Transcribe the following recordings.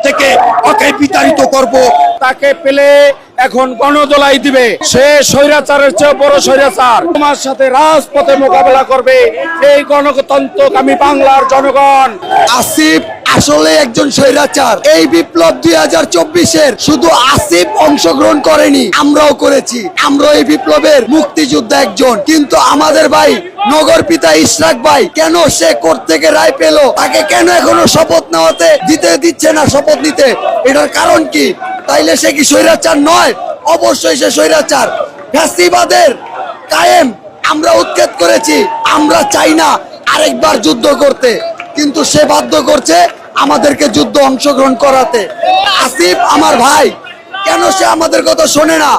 থেকে ওকে বিতাড়িত করব। তাকে পেলে এখন গণদোলাই দিবে। সে স্বৈরাচারের চেয়ে বড় স্বৈরাচার। তোমার সাথে রাজপথে মোকাবেলা করবে এই গণতন্ত্রকামী বাংলার জনগণ। আসিফ আসলে একজন স্বৈরাচার। এই বিপ্লব 2024-এর শুধু আসিফ অংশগ্রহণ করেনি, আমরাও করেছি। আমরা এই বিপ্লবের মুক্তিযোদ্ধা একজন। কিন্তু আমাদের ভাই নগর পিতা ইশরাক ভাই কেন সে কোর্ট থেকে রায় পেল, তাকে কেন এখনো শপথ নেওয়াতে দিচ্ছে না শপথ নিতে? এটার কারণ কি? তাইলে সে কি স্বৈরাচার নয়? অবশ্যই সে স্বৈরাচার। ফ্যাসিবাদের কায়েম আমরা উৎখাত করেছি। আমরা চাই না আরেকবার যুদ্ধ করতে, কিন্তু সে বাধ্য করছে আমাদেরকে যুদ্ধ অংশগ্রহণ করাতে। আসিফ আমার ভাই, কেন সে আমাদের কথা শোনে না?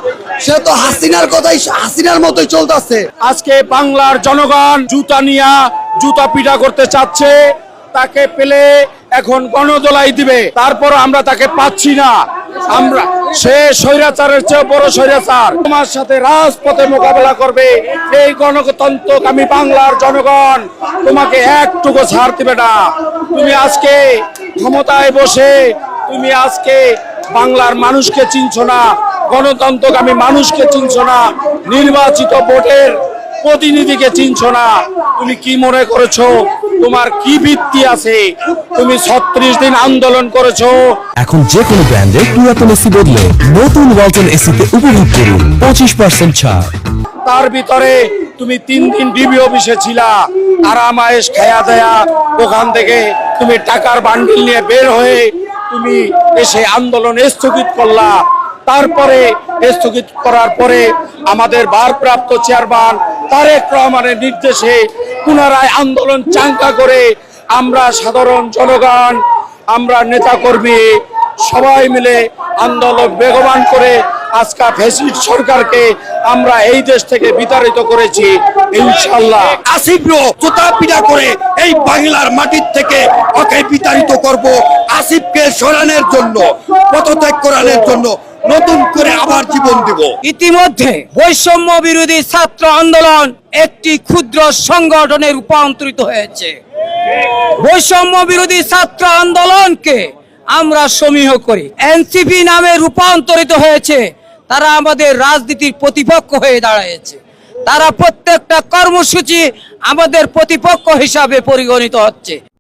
সে তো হাসিনার মতোই চলতেছে। আজকে বাংলার জনগণ জুতা নিয়া জুতা পিটা করতে চাচ্ছে। তাকে পেলে এখন গণদোলাই দিবে। তারপর আমরা তাকে পাচ্ছি না। সে স্বৈরাচারের চেয়ে বড় স্বৈরাচার। তোমার সাথে রাজপথে মোকাবেলা করবে এই গণতন্ত্রকামী বাংলার জনগণ। তোমাকে একটুকু ছাড় দিবে না। তুমি আজকে ক্ষমতায় বসে তুমি আজকে বাংলার মানুষকে চিনছো না, গণতন্ত্রকামী মানুষকে চিনছো না, নির্বাচিত ভোটের প্রতিনিধিকে চিনছো না। তুমি কি মনে করেছো তোমার কি ভিত্তি আছে? তুমি 36 দিন আন্দোলন করেছো। এখন যে কোনো ব্র্যান্ডের পুরাতন এসি বদলে নতুন ওয়ালটন এসিতে উপভোগ করুন 25% ছাড়। তার ভিতরে তুমি 3 দিন ডিবি অফিসে ছিলা, আরামায়েশ খায়া দেয়া। ওখান থেকে তুমি টাকার বান্ডিল নিয়ে বের হয়ে তুমি এসে আন্দোলন স্থগিত করলা। তারপরে স্থগিত করার পরে আমাদের ভারপ্রাপ্ত চেয়ারম্যান তারেক রহমানের নির্দেশে পুনরায় আন্দোলন চাঙ্গা করে আমরা সাধারণ জনগণ, আমরা নেতাকর্মী সবাই মিলে আন্দোলন বেগবান করে আজকে ফ্যাসিস্ট সরকারকে আমরা এই দেশ থেকে বিতাড়িত করেছি। ইনশাআল্লাহ আসিফ জুতা পিটা করে এই বাংলার মাটির থেকে ওকে বিতাড়িত করব। আসিফকে সরানোর জন্য, পদত্যাগ করানোর জন্য নতুন করে আবার জীবন দেব। ইতিমধ্যে বৈষম্য বিরোধী ছাত্র আন্দোলন একটি ক্ষুদ্র সংগঠনে রূপান্তরিত হয়েছে। বৈষম্য বিরোধী ছাত্র আন্দোলনকে আমরা সমীহ করি এনসিপি নামে রূপান্তরিত হয়েছে। তারা আমাদের রাজনীতির প্রতিপক্ষ হয়ে দাঁড়িয়েছে। তারা প্রত্যেকটা কর্মসূচি আমাদের প্রতিপক্ষ হিসাবে পরিগণিত হচ্ছে।